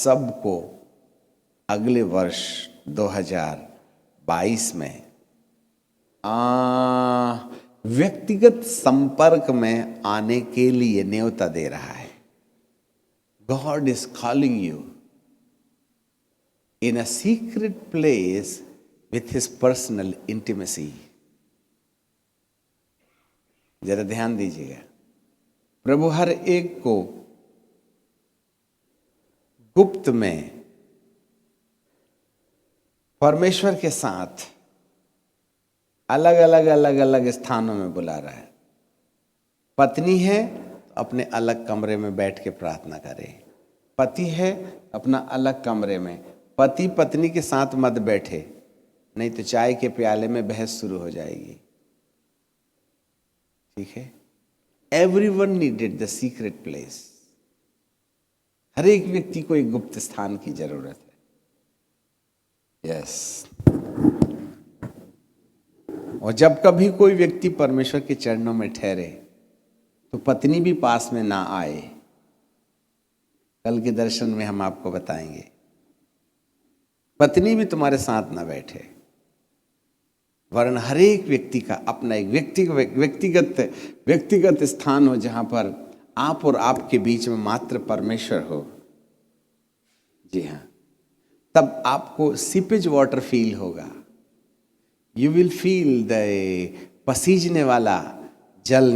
सबको अगले वर्ष 2022 में व्यक्तिगत संपर्क में आने के लिए न्योता दे रहा है। God is calling you in a secret place with his personal intimacy. जरा ध्यान दीजिएगा, प्रभु हर एक को गुप्त में परमेश्वर के साथ अलग अलग स्थानों में बुला रहा है। पत्नी है तो अपने अलग कमरे में बैठ के प्रार्थना करे, पति है अपना अलग कमरे में। पति पत्नी के साथ मत बैठे, नहीं तो चाय के प्याले में बहस शुरू हो जाएगी। ठीक है, everyone needed the secret place. हर एक व्यक्ति को एक गुप्त स्थान की जरूरत है। यस। और जब कभी कोई व्यक्ति परमेश्वर के चरणों में ठहरे तो पत्नी भी पास में ना आए। कल के दर्शन में हम आपको बताएंगे, पत्नी भी तुम्हारे साथ ना बैठे, वरन हर एक व्यक्ति का अपना एक व्यक्तिगत स्थान हो जहां पर आप और आपके बीच में मात्र परमेश्वर हो। जी हाँ, तब आपको सीपेज वाटर फील होगा। यू विल फील द पसीजने वाला जल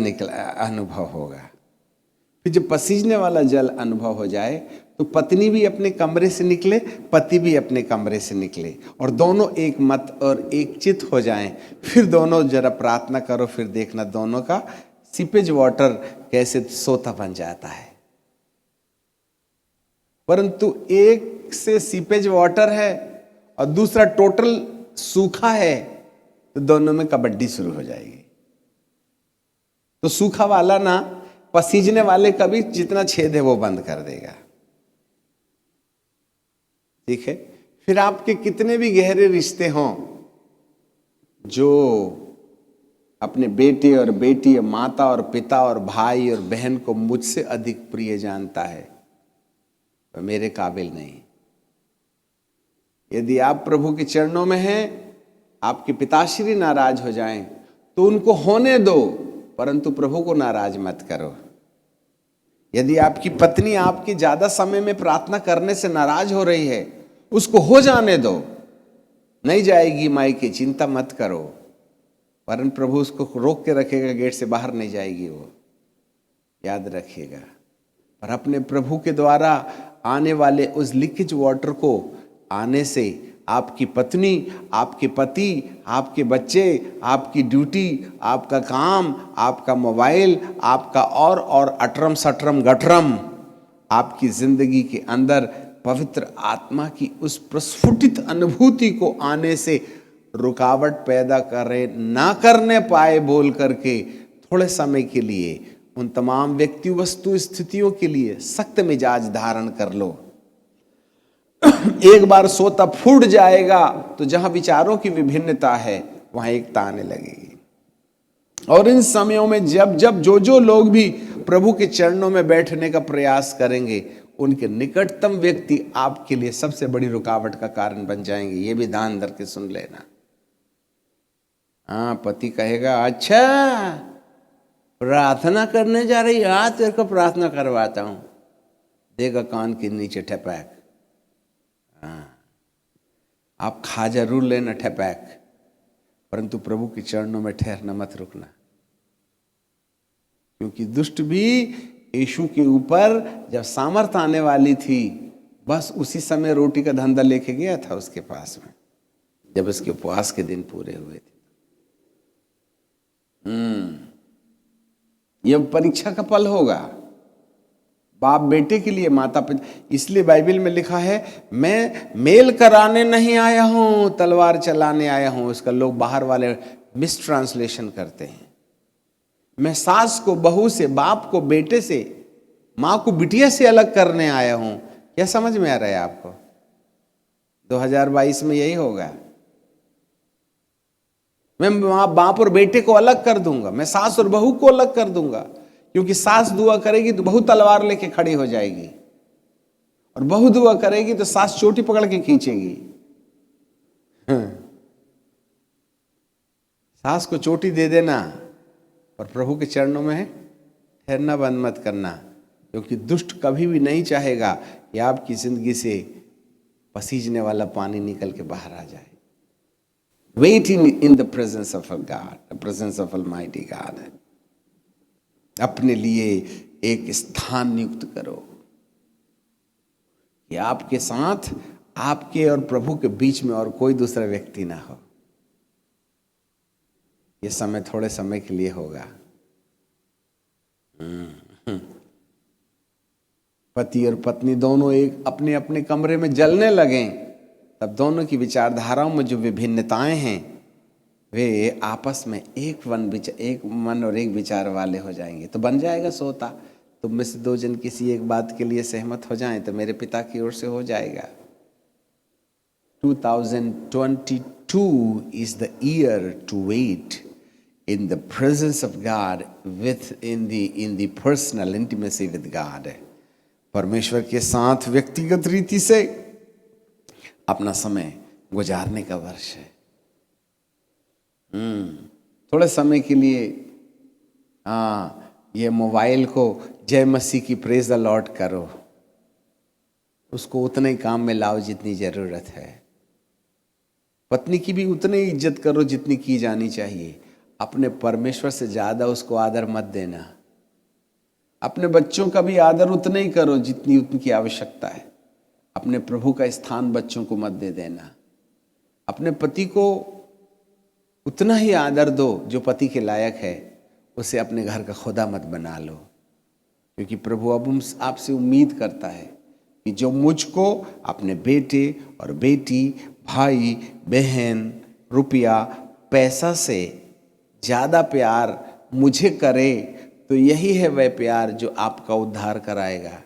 अनुभव होगा। फिर जब पसीजने वाला जल अनुभव हो जाए तो पत्नी भी अपने कमरे से निकले, पति भी अपने कमरे से निकले, और दोनों एक मत और एक चित हो जाएं। फिर दोनों जरा प्रार्थना करो, फिर देखना दोनों का सीपेज वाटर कैसे सोता बन जाता है। परंतु एक से सीपेज वाटर है और दूसरा टोटल सूखा है तो दोनों में कबड्डी शुरू हो जाएगी। तो सूखा वाला ना पसीजने वाले का भी जितना छेद है वो बंद कर देगा। ठीक है, फिर आपके कितने भी गहरे रिश्ते हों, जो अपने बेटे और बेटी, माता और पिता और भाई और बहन को मुझसे अधिक प्रिय जानता है, वह मेरे काबिल नहीं। यदि आप प्रभु के चरणों में हैं, आपके पिताश्री नाराज हो जाएं तो उनको होने दो, परंतु प्रभु को नाराज मत करो। यदि आपकी पत्नी आपकी ज्यादा समय में प्रार्थना करने से नाराज हो रही है, उसको हो जाने दो। नहीं जाएगी मायके, चिंता मत करो, वरन प्रभु उसको रोक के रखेगा, गेट से बाहर नहीं जाएगी वो, याद रखिएगा। पर अपने प्रभु के द्वारा आने वाले उस लीकेज वाटर को आने से आपकी पत्नी, आपके पति, आपके बच्चे, आपकी ड्यूटी, आपका काम, आपका मोबाइल, आपका और अटरम सटरम गटरम, आपकी जिंदगी के अंदर पवित्र आत्मा की उस प्रस्फुटित अनुभूति को आने से रुकावट पैदा करे ना करने पाए बोल करके थोड़े समय के लिए उन तमाम व्यक्ति वस्तु स्थितियों के लिए सख्त मिजाज धारण कर लो। एक बार सोता फूट जाएगा तो जहां विचारों की विभिन्नता है वहां एकता आने लगेगी। और इन समयों में जब जब जो लोग भी प्रभु के चरणों में बैठने का प्रयास करेंगे, उनके निकटतम व्यक्ति आपके लिए सबसे बड़ी रुकावट का कारण बन जाएंगे। ये भी ध्यान धर के सुन लेना। हाँ, पति कहेगा, अच्छा प्रार्थना करने जा रही, आज तेरे को प्रार्थना करवाता हूं, देगा कान के नीचे ठपैक। हाँ, आप खा जरूर लेना ठपैक, परंतु प्रभु के चरणों में ठहरना मत रुकना, क्योंकि दुष्ट भी यीशु के ऊपर जब सामर्थ आने वाली थी, बस उसी समय रोटी का धंधा लेके गया था उसके पास में, जब उसके उपवास के दिन पूरे हुए थे। यह परीक्षा का पल होगा बाप बेटे के लिए, माता पिता। इसलिए बाइबल में लिखा है, मैं मेल कराने नहीं आया हूं, तलवार चलाने आया हूं। इसका लोग बाहर वाले मिस ट्रांसलेशन करते हैं। मैं सास को बहू से, बाप को बेटे से, मां को बिटिया से अलग करने आया हूं। क्या समझ में आ रहा है आपको? 2022 में यही होगा। मैं बाप और बेटे को अलग कर दूंगा, मैं सास और बहू को अलग कर दूंगा, क्योंकि सास दुआ करेगी तो बहू तलवार लेके खड़ी हो जाएगी, और बहू दुआ करेगी तो सास चोटी पकड़ के खींचेगी। सास को चोटी दे देना और प्रभु के चरणों में ठहरना बंद मत करना, क्योंकि दुष्ट कभी भी नहीं चाहेगा कि आपकी जिंदगी से पसीजने वाला पानी निकल के बाहर आ जाए। Wait in the presence of a god, the presence of almighty God. अपने लिए एक स्थान नियुक्त करो कि आपके साथ, आपके और प्रभु के बीच में और कोई दूसरा व्यक्ति ना हो। ये समय थोड़े समय के लिए होगा। पति और पत्नी दोनों एक अपने अपने कमरे में जलने लगें, तब दोनों की विचारधाराओं में जो विभिन्नताएं हैं वे आपस में एक मन और एक विचार वाले हो जाएंगे। तो बन जाएगा सोता। तुम में से दो जन किसी एक बात के लिए सहमत हो जाएं तो मेरे पिता की ओर से हो जाएगा। 2022 is the year to wait in the presence of God in the personal intimacy with God। परमेश्वर के साथ व्यक्तिगत रीति से अपना समय गुजारने का वर्ष है। थोड़े समय के लिए ये मोबाइल को जय मसीह की प्रेज द लॉर्ड करो, उसको उतने ही काम में लाओ जितनी जरूरत है। पत्नी की भी उतनी इज्जत करो जितनी की जानी चाहिए। अपने परमेश्वर से ज्यादा उसको आदर मत देना। अपने बच्चों का भी आदर उतना ही करो जितनी उनकी आवश्यकता है। अपने प्रभु का स्थान बच्चों को मत दे देना। अपने पति को उतना ही आदर दो जो पति के लायक है। उसे अपने घर का खुदा मत बना लो, क्योंकि प्रभु अब आपसे उम्मीद करता है कि जो मुझको अपने बेटे और बेटी, भाई बहन, रुपया, पैसा से ज्यादा प्यार मुझे करे, तो यही है वह प्यार जो आपका उद्धार कराएगा।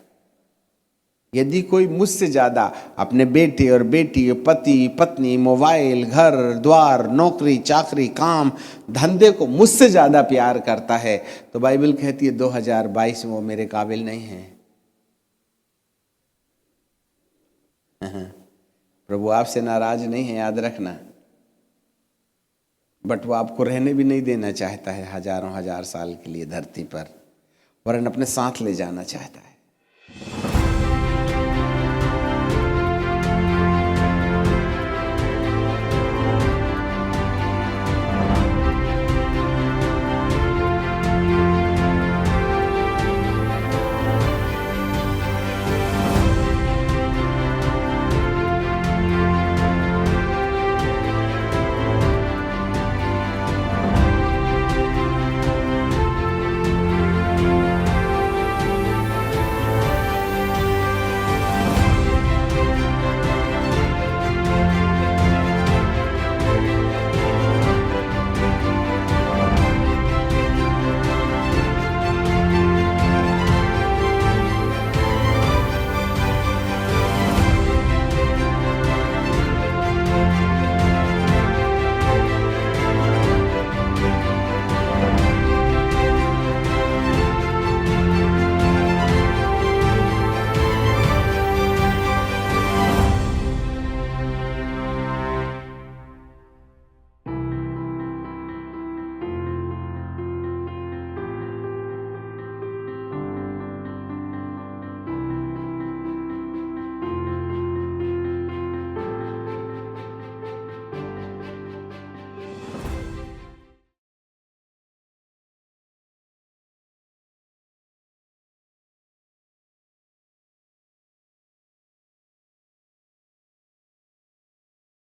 यदि कोई मुझसे ज्यादा अपने बेटे और बेटी, पति पत्नी, मोबाइल, घर द्वार, नौकरी चाकरी, काम धंधे को मुझसे ज्यादा प्यार करता है, तो बाइबल कहती है 2022 में वो मेरे काबिल नहीं है। प्रभु आपसे नाराज नहीं है, याद रखना। बट वो आपको रहने भी नहीं देना चाहता है हजारों हजार साल के लिए धरती पर, वरन अपने साथ ले जाना चाहता है।